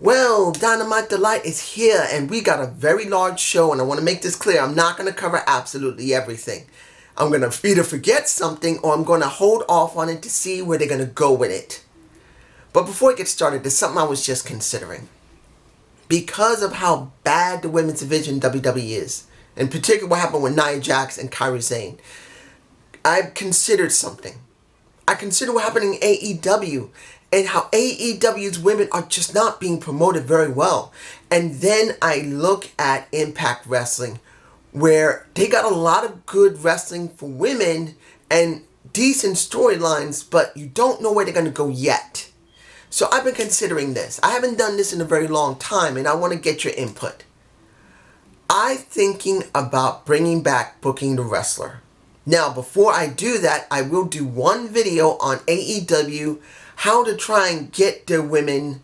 Well, Dynamite Delight is here, and we got a very large show, and I want to make this clear. I'm not going to cover absolutely everything. I'm going to either forget something, or I'm going to hold off on it to see where they're going to go with it. But before I get started, there's something I was just considering. Because of how bad the women's division in WWE is, in particular what happened with Nia Jax and Kairi Sane, I've considered something. I consider what happened in AEW, and how AEW's women are just not being promoted very well. And then I look at Impact Wrestling, where they got a lot of good wrestling for women and decent storylines, but you don't know where they're going to go yet. So I've been considering this. I haven't done this in a very long time, and I want to get your input. I'm thinking about bringing back Booking the Wrestler. Now, before I do that, I will do one video on AEW, how to try and get their women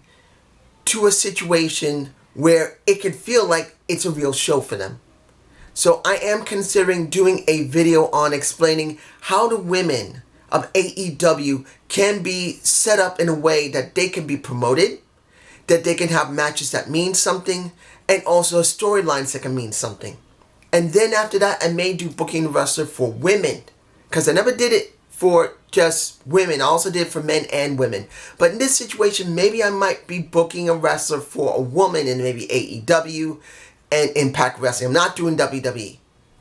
to a situation where it can feel like it's a real show for them. So I am considering doing a video on explaining how the women of AEW can be set up in a way that they can be promoted, that they can have matches that mean something, and also storylines that can mean something. And then after that, I may do Booking the Wrestler for women, because I never did it for just women. I also did for men and women. But in this situation, maybe I might be booking a wrestler for a woman in maybe AEW and Impact Wrestling. I'm not doing WWE.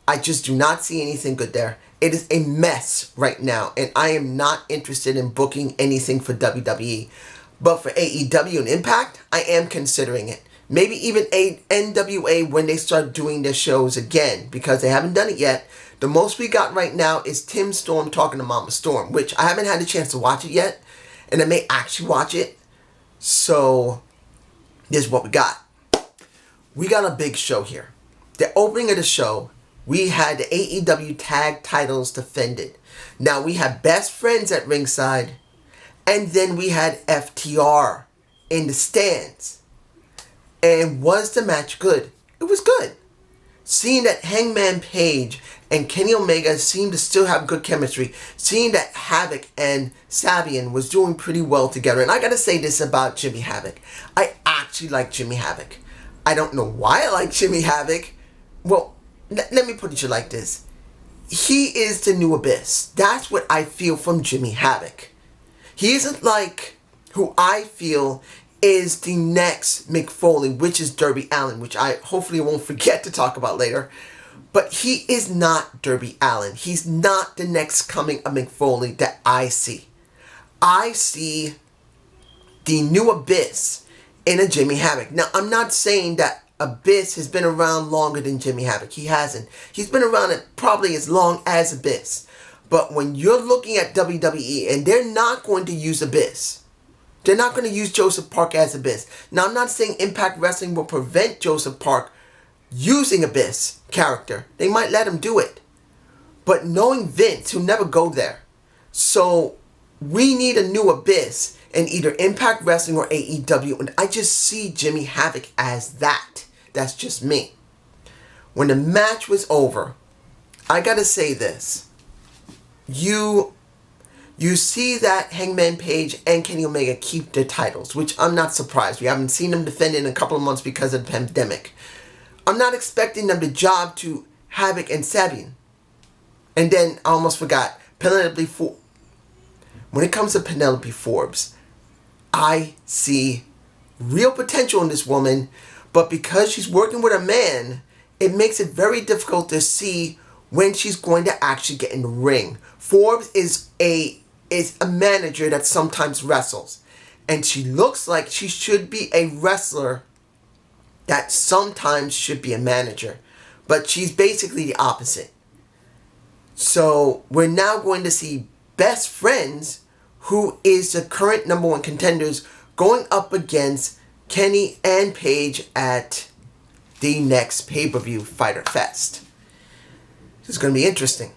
I just do not see anything good there. It is a mess right now, and I am not interested in booking anything for WWE. But for AEW and Impact, I am considering it. Maybe even NWA when they start doing their shows again, because they haven't done it yet. The most we got right now is Tim Storm talking to Mama Storm, which I haven't had a chance to watch it yet, and I may actually watch it. So, this is what we got. We got a big show here. The opening of the show, we had the AEW Tag Titles defended. Now, we had Best Friends at ringside, and then we had FTR in the stands. And was the match good? It was good. Seeing that Hangman Page and Kenny Omega seemed to still have good chemistry. Seeing that Havoc and Sabian was doing pretty well together. And I gotta say this about Jimmy Havoc. I actually like Jimmy Havoc. I don't know why I like Jimmy Havoc. Well, let me put it like this. He is the new Abyss. That's what I feel from Jimmy Havoc. He isn't like who I feel is the next Mick Foley, which is Darby Allin, which I hopefully won't forget to talk about later. But he is not Darby Allin. He's not the next coming of Mick Foley that I see. I see the new Abyss in a Jimmy Havoc. Now, I'm not saying that Abyss has been around longer than Jimmy Havoc. He hasn't. He's been around probably as long as Abyss. But when you're looking at WWE, and they're not going to use Abyss, they're not going to use Joseph Park as Abyss. Now, I'm not saying Impact Wrestling will prevent Joseph Park using Abyss character. They might let him do it. But knowing Vince, he'll never go there. So, we need a new Abyss in either Impact Wrestling or AEW. And I just see Jimmy Havoc as that. That's just me. When the match was over, I gotta say this. You see that Hangman Page and Kenny Omega keep their titles, which I'm not surprised. We haven't seen them defend in a couple of months because of the pandemic. I'm not expecting them to job to Havoc and Sabian. And then, I almost forgot, Penelope Forbes. When it comes to Penelope Forbes, I see real potential in this woman, but because she's working with a man, it makes it very difficult to see when she's going to actually get in the ring. Forbes is is a manager that sometimes wrestles. And she looks like she should be a wrestler that sometimes should be a manager. But she's basically the opposite. So we're now going to see Best Friends, who is the current number one contenders, going up against Kenny and Paige at the next pay-per-view Fyter Fest. This is going to be interesting.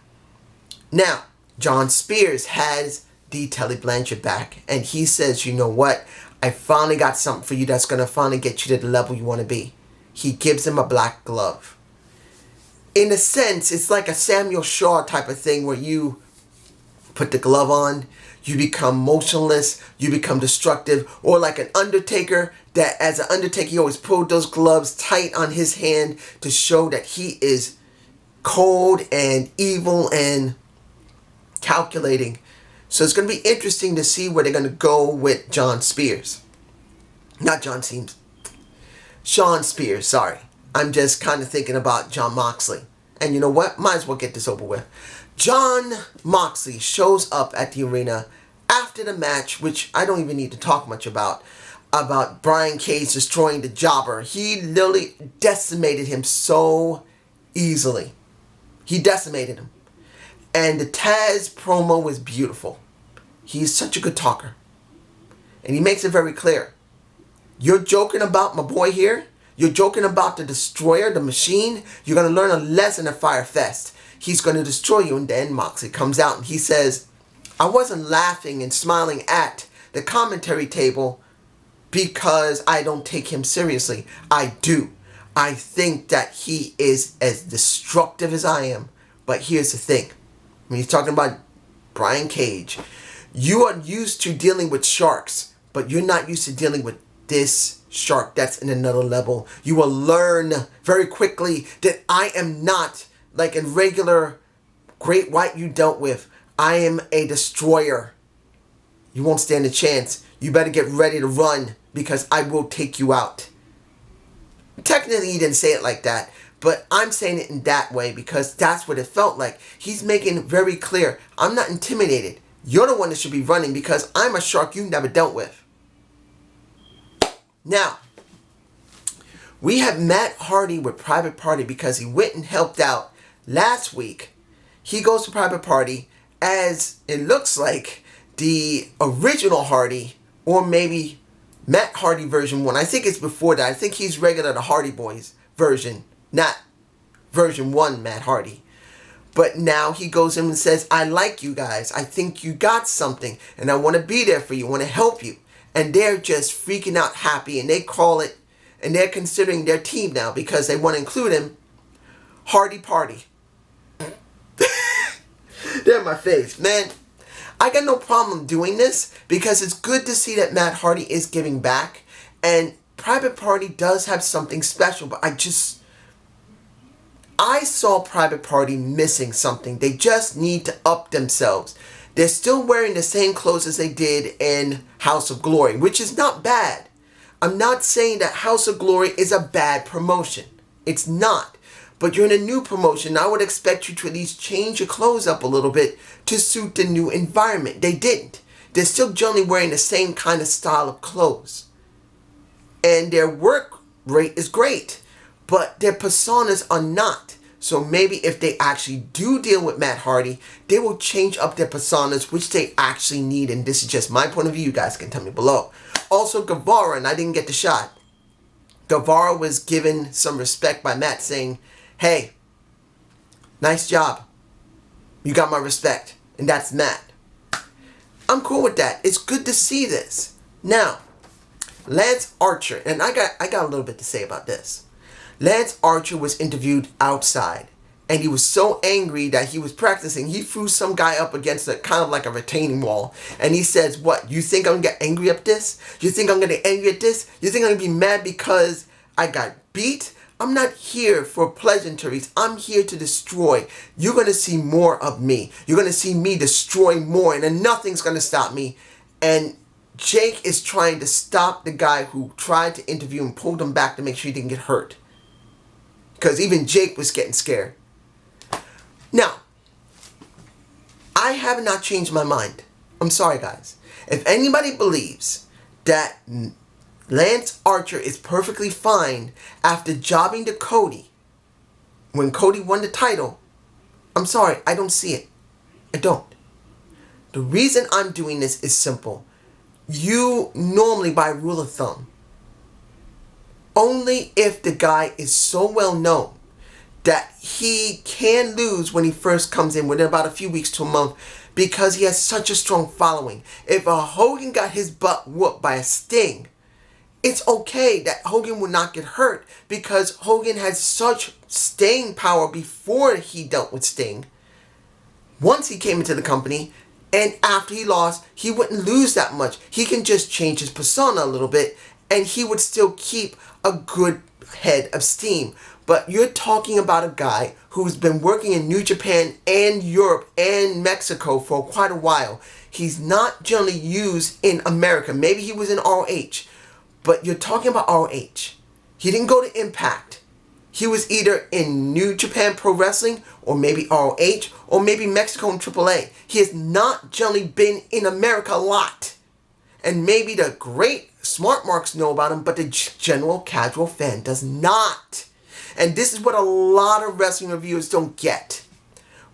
Now, John Spears has the Tully Blanchard back, and he says, you know what? I finally got something for you that's going to finally get you to the level you want to be. He gives him a black glove. In a sense, it's like a Samuel Shaw type of thing where you put the glove on, you become motionless, you become destructive, or like an Undertaker, that as an Undertaker, he always pulled those gloves tight on his hand to show that he is cold and evil and calculating. So it's going to be interesting to see where they're going to go with John Spears. Not John Seams. Sean Spears, sorry. I'm just kind of thinking about Jon Moxley. And you know what? Might as well get this over with. Jon Moxley shows up at the arena after the match, which I don't even need to talk much about Brian Cage destroying the jobber. He literally decimated him so easily. He decimated him. And the Taz promo was beautiful. He's such a good talker. And he makes it very clear. You're joking about my boy here? You're joking about the Destroyer, the Machine? You're going to learn a lesson at Fyter Fest. He's going to destroy you. And then Moxley comes out and he says, I wasn't laughing and smiling at the commentary table because I don't take him seriously. I do. I think that he is as destructive as I am. But here's the thing. When he's talking about Brian Cage, you are used to dealing with sharks, but you're not used to dealing with this shark that's in another level. You will learn very quickly that I am not like a regular great white you dealt with. I am a destroyer. You won't stand a chance. You better get ready to run because I will take you out. Technically, he didn't say it like that, but I'm saying it in that way because that's what it felt like. He's making it very clear. I'm not intimidated. You're the one that should be running because I'm a shark you've never dealt with. Now, we have Matt Hardy with Private Party because he went and helped out last week. He goes to Private Party as it looks like the original Hardy, or maybe Matt Hardy version 1. I think it's before that. I think he's regular the Hardy Boys version, not version 1 Matt Hardy. But now he goes in and says, I like you guys. I think you got something. And I want to be there for you. I want to help you. And they're just freaking out happy. And they call it, and they're considering their team now because they want to include him, Hardy Party. They're in my face. Man, I got no problem doing this because it's good to see that Matt Hardy is giving back. And Private Party does have something special. But I saw Private Party missing something. They just need to up themselves. They're still wearing the same clothes as they did in House of Glory, which is not bad. I'm not saying that House of Glory is a bad promotion. It's not. But you're in a new promotion. I would expect you to at least change your clothes up a little bit to suit the new environment. They didn't. They're still generally wearing the same kind of style of clothes. And their work rate is great. But their personas are not. So maybe if they actually do deal with Matt Hardy, they will change up their personas, which they actually need. And this is just my point of view. You guys can tell me below. Also, Guevara, and I didn't get the shot. Guevara was given some respect by Matt saying, hey, nice job. You got my respect. And that's Matt. I'm cool with that. It's good to see this. Now, Lance Archer, and I got a little bit to say about this. Lance Archer was interviewed outside, and he was so angry that he was practicing. He threw some guy up against a kind of like a retaining wall, and he says, what, you think I'm going to get angry at this? You think I'm going to get angry at this? You think I'm going to be mad because I got beat? I'm not here for pleasantries. I'm here to destroy. You're going to see more of me. You're going to see me destroy more, and then nothing's going to stop me. And Jake is trying to stop the guy who tried to interview him, pulled him back to make sure he didn't get hurt. Because even Jake was getting scared. Now, I have not changed my mind. I'm sorry, guys. If anybody believes that Lance Archer is perfectly fine after jobbing to Cody when Cody won the title, I'm sorry, I don't see it. I don't. The reason I'm doing this is simple. You normally, by rule of thumb, only if the guy is so well known that he can lose when he first comes in within about a few weeks to a month because he has such a strong following. If a Hogan got his butt whooped by a Sting, it's okay that Hogan would not get hurt because Hogan had such staying power before he dealt with Sting. Once he came into the company, and after he lost, he wouldn't lose that much. He can just change his persona a little bit, and he would still keep a good head of steam. But you're talking about a guy who's been working in New Japan and Europe and Mexico for quite a while. He's not generally used in America. Maybe he was in ROH. But you're talking about ROH. He didn't go to Impact. He was either in New Japan Pro Wrestling or maybe ROH or maybe Mexico and AAA. He has not generally been in America a lot. And maybe the great smart marks know about him, but the general casual fan does not. And this is what a lot of wrestling reviewers don't get.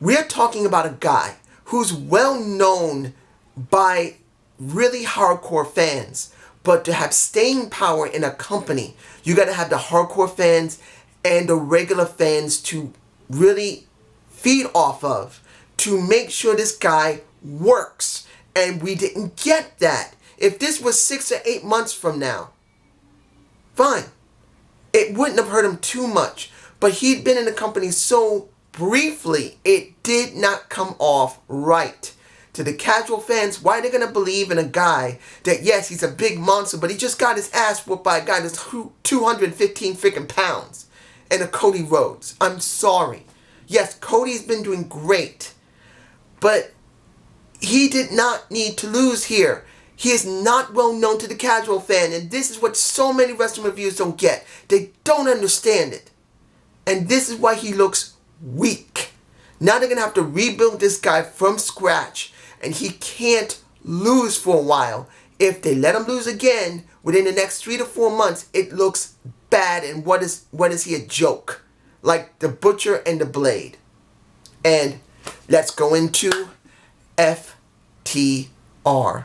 We're talking about a guy who's well known by really hardcore fans. But to have staying power in a company, you got to have the hardcore fans and the regular fans to really feed off of to make sure this guy works. And we didn't get that. If this was 6 or 8 months from now, fine. It wouldn't have hurt him too much. But he'd been in the company so briefly, it did not come off right. To the casual fans, why are they going to believe in a guy that, yes, he's a big monster, but he just got his ass whooped by a guy that's 215 freaking pounds and a Cody Rhodes? I'm sorry. Yes, Cody's been doing great, but he did not need to lose here. He is not well known to the casual fan, and this is what so many wrestling reviewers don't get. They don't understand it. And this is why he looks weak. Now they're going to have to rebuild this guy from scratch. And he can't lose for a while. If they let him lose again within the next 3 to 4 months, it looks bad. And what is he, a joke? Like the Butcher and the Blade. And let's go into FTR.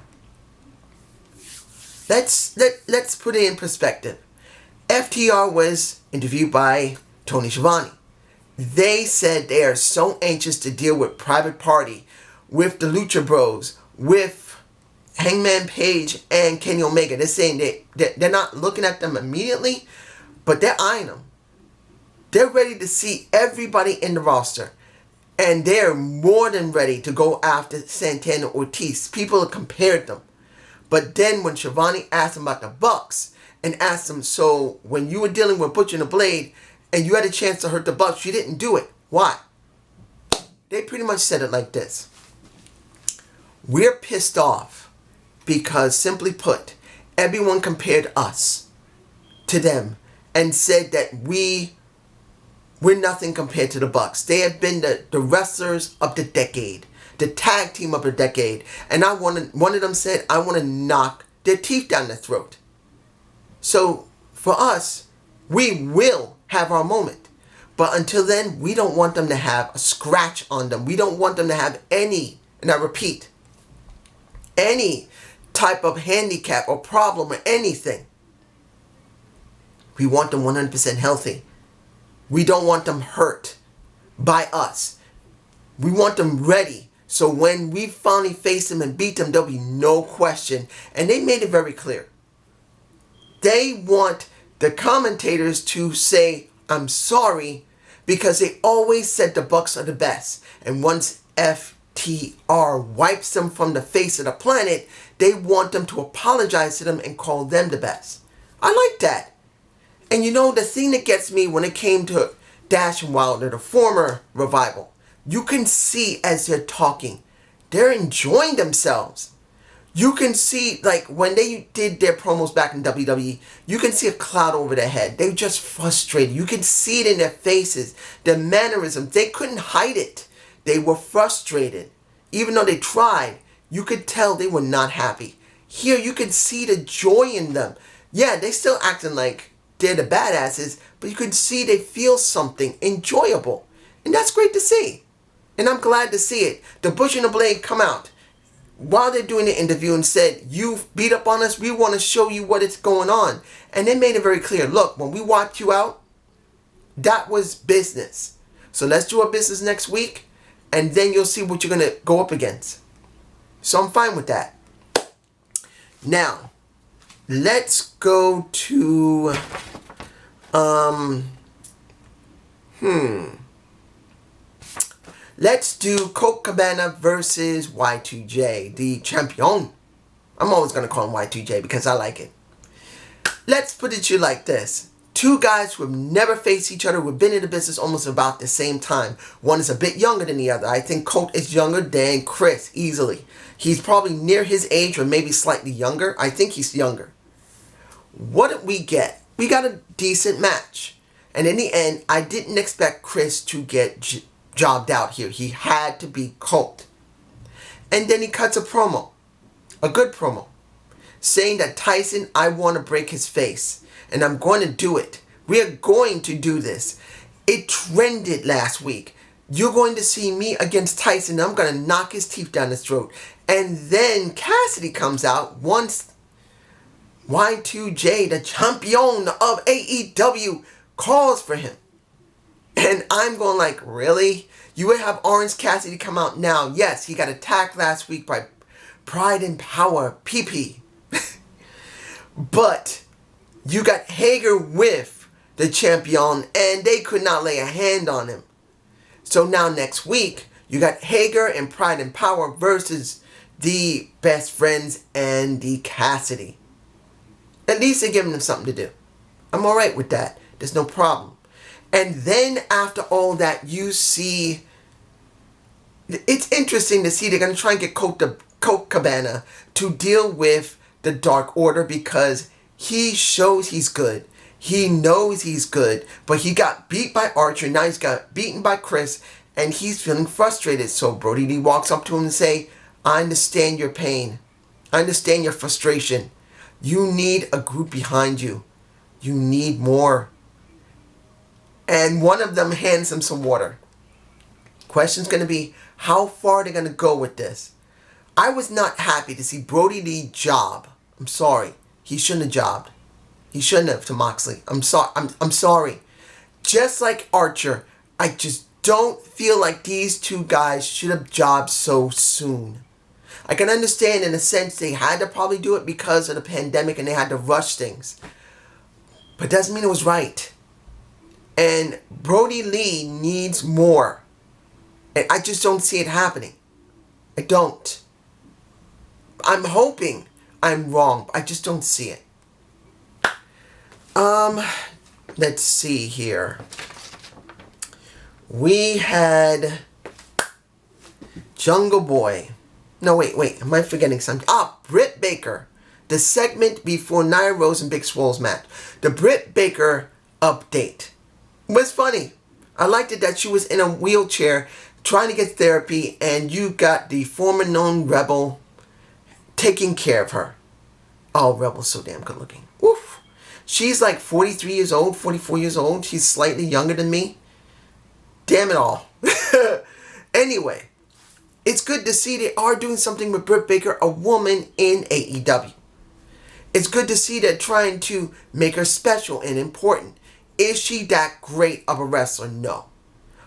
Let's put it in perspective. FTR was interviewed by Tony Schiavone. They said they are so anxious to deal with Private Party, with the Lucha Bros, with Hangman Page and Kenny Omega. They're saying they're not looking at them immediately, but they're eyeing them. They're ready to see everybody in the roster. And they're more than ready to go after Santana Ortiz. People have compared them. But then when Schiavone asked them about the Bucks, and asked them, so when you were dealing with Butcher and the Blade, and you had a chance to hurt the Bucks, you didn't do it. Why? They pretty much said it like this. We're pissed off because, simply put, everyone compared us to them and said that we're nothing compared to the Bucks. They have been the wrestlers of the decade, the tag team of the decade. And one of them said, I want to knock their teeth down their throat. So for us, we will have our moment. But until then, we don't want them to have a scratch on them. We don't want them to have any, and I repeat, any type of handicap or problem or anything. We want them 100% healthy. We don't want them hurt by us. We want them ready. So when we finally face them and beat them, there'll be no question. And they made it very clear. They want the commentators to say, I'm sorry, because they always said the Bucks are the best. And once FTR wipes them from the face of the planet, they want them to apologize to them and call them the best. I like that. And you know, the thing that gets me when it came to Dash and Wilder, the former Revival, you can see as they're talking, they're enjoying themselves. You can see, like, when they did their promos back in WWE, you can see a cloud over their head. They're just frustrated. You can see it in their faces, their mannerisms. They couldn't hide it. They were frustrated. Even though they tried, You could tell they were not happy. Here, you could see the joy in them. Yeah, they still acting like they're the badasses, but you could see they feel something enjoyable. And that's great to see. And I'm glad to see it. The Bush and the Blade come out while they're doing the interview and said, you beat up on us, we want to show you what is going on. And they made it very clear, look, when we wiped you out, that was business. So let's do our business next week, and then you'll see what you're going to go up against. So I'm fine with that. Now, let's go to, let's do Colt Cabana versus Y2J, the champion. I'm always going to call him Y2J because I like it. Let's put it to you like this. Two guys who have never faced each other, who have been in the business almost about the same time. One is a bit younger than the other. I think Colt is younger than Chris, easily. He's probably near his age or maybe slightly younger. I think he's younger. What did we get? We got a decent match. And in the end, I didn't expect Chris to get jobbed out here. He had to beat Colt. And then he cuts a promo. A good promo. Saying that Tyson, I want to break his face. And I'm going to do it. We are going to do this. It trended last week. You're going to see me against Tyson. I'm going to knock his teeth down his throat. And then Cassidy comes out once Y2J, the champion of AEW, calls for him. And I'm going like, really? You would have Orange Cassidy come out now. Yes, he got attacked last week by Pride and Power, PP. But you got Hager with the champion, and they could not lay a hand on him. So now next week, you got Hager and Pride and Power versus the Best Friends and the Cassidy. At least they're giving them something to do. I'm alright with that. There's no problem. And then after all that, you see, it's interesting to see they're going to try and get Colt Cabana to deal with the Dark Order because he shows he's good. He knows he's good, but he got beat by Archer. Now he's got beaten by Chris, and he's feeling frustrated. So Brody Lee walks up to him and say, I understand your pain. I understand your frustration. You need a group behind you. You need more. And one of them hands him some water. Question's going to be, how far are they going to go with this? I was not happy to see Brody Lee job. I'm sorry. He shouldn't have jobbed. He shouldn't have to Moxley. I'm sorry. Just like Archer, I just don't feel like these two guys should have jobbed so soon. I can understand in a sense they had to probably do it because of the pandemic and they had to rush things. But doesn't mean it was right. And Brody Lee needs more. And I just don't see it happening. I don't. I'm hoping I'm wrong. I just don't see it. Let's see here. We had Jungle Boy. No, wait. Am I forgetting something? Britt Baker. The segment before Nia Rose and Big Swole's match. The Britt Baker update was funny. I liked it that she was in a wheelchair trying to get therapy and you got the former known Rebel taking care of her. Oh, Rebel's so damn good looking. Woof. She's like 43 years old, 44 years old. She's slightly younger than me. Damn it all. Anyway, it's good to see they are doing something with Britt Baker, a woman in AEW. It's good to see they're trying to make her special and important. Is she that great of a wrestler? No.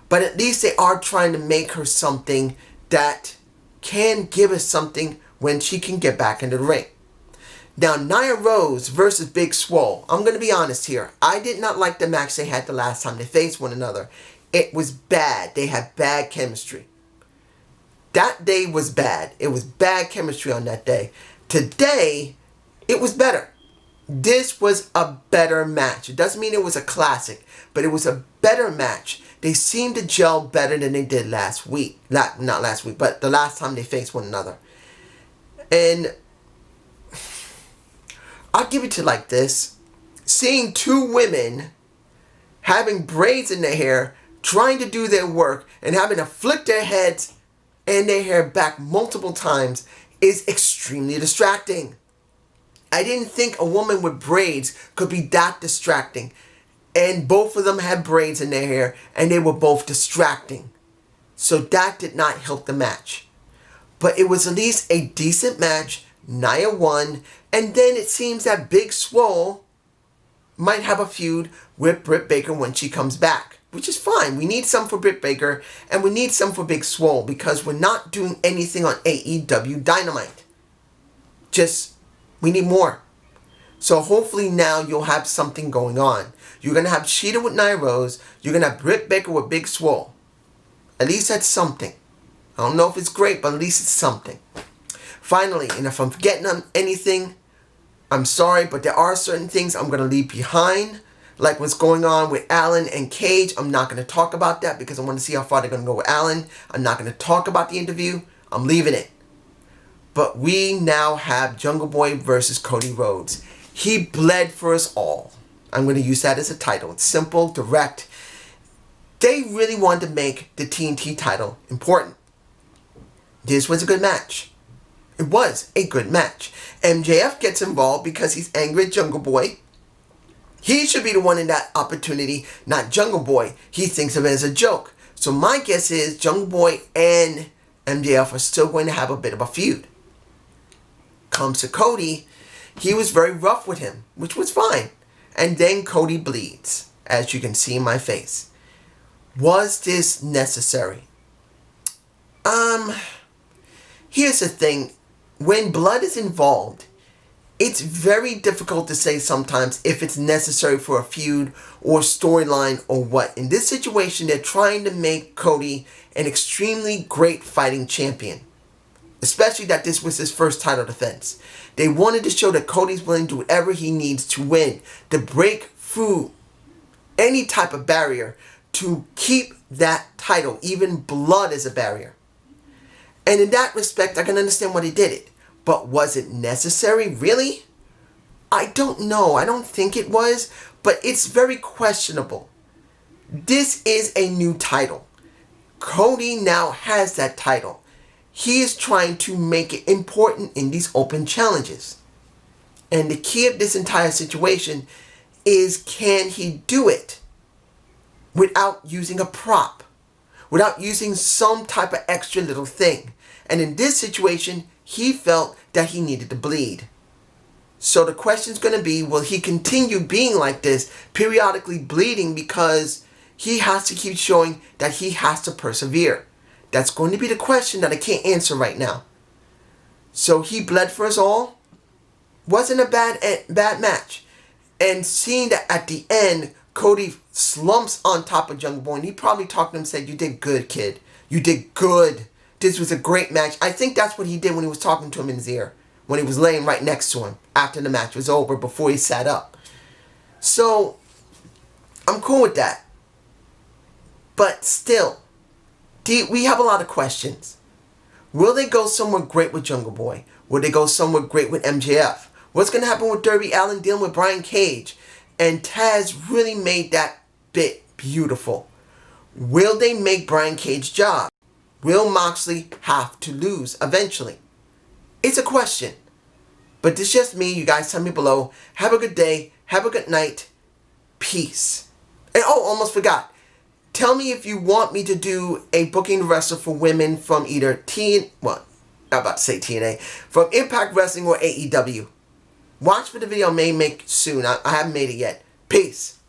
But at least they are trying to make her something that can give us something when she can get back into the ring. Now, Nia Rose versus Big Swole. I'm going to be honest here. I did not like the match they had the last time they faced one another. It was bad. They had bad chemistry. That day was bad. It was bad chemistry on that day. Today, it was better. This was a better match. It doesn't mean it was a classic, but it was a better match. They seemed to gel better than they did last week. Not last week, but the last time they faced one another. And I'll give it to like this. Seeing two women having braids in their hair, trying to do their work, and having to flick their heads and their hair back multiple times is extremely distracting. I didn't think a woman with braids could be that distracting. And both of them had braids in their hair, and they were both distracting. So that did not help the match. But it was at least a decent match. Nia won, and then it seems that Big Swole might have a feud with Britt Baker when she comes back, which is fine. We need some for Britt Baker, and we need some for Big Swole, because we're not doing anything on AEW Dynamite. We need more. So hopefully now you'll have something going on. You're going to have Sheeta with Nia Rose. You're going to have Britt Baker with Big Swole. At least that's something. I don't know if it's great, but at least it's something. Finally, and if I'm forgetting on anything, I'm sorry, but there are certain things I'm going to leave behind. Like what's going on with Allen and Cage. I'm not going to talk about that because I want to see how far they're going to go with Allen. I'm not going to talk about the interview. I'm leaving it. But we now have Jungle Boy versus Cody Rhodes. He bled for us all. I'm going to use that as a title. It's simple, direct. They really wanted to make the TNT title important. This was a good match. It was a good match. MJF gets involved because he's angry at Jungle Boy. He should be the one in that opportunity, not Jungle Boy. He thinks of it as a joke. So my guess is Jungle Boy and MJF are still going to have a bit of a feud. Comes to Cody. He was very rough with him, which was fine. And then Cody bleeds, as you can see in my face. Was this necessary? Here's the thing. When blood is involved, it's very difficult to say sometimes if it's necessary for a feud or storyline or what. In this situation, they're trying to make Cody an extremely great fighting champion. Especially that this was his first title defense. They wanted to show that Cody's willing to do whatever he needs to win. To break through any type of barrier to keep that title. Even blood is a barrier. And in that respect, I can understand why they did it. But was it necessary? Really? I don't know. I don't think it was. But it's very questionable. This is a new title. Cody now has that title. He is trying to make it important in these open challenges. And the key of this entire situation is, can he do it without using a prop? Without using some type of extra little thing. And in this situation, he felt that he needed to bleed. So the question is going to be, will he continue being like this, periodically bleeding, because he has to keep showing that he has to persevere? That's going to be the question that I can't answer right now. So he bled for us all. Wasn't a bad match. And seeing that at the end, Cody slumps on top of Jungle Boy, and he probably talked to him and said, "You did good, kid. You did good. This was a great match." I think that's what he did when he was talking to him in his ear. When he was laying right next to him after the match was over, before he sat up. So, I'm cool with that. But still, we have a lot of questions. Will they go somewhere great with Jungle Boy? Will they go somewhere great with MJF? What's going to happen with Darby Allin dealing with Brian Cage? And Taz really made that bit beautiful. Will they make Brian Cage job? Will Moxley have to lose eventually? It's a question. But this is just me. You guys tell me below. Have a good day. Have a good night. Peace. And almost forgot. Tell me if you want me to do a booking wrestler for women from either I'm about to say TNA. From Impact Wrestling or AEW. Watch for the video I may make soon. I haven't made it yet. Peace.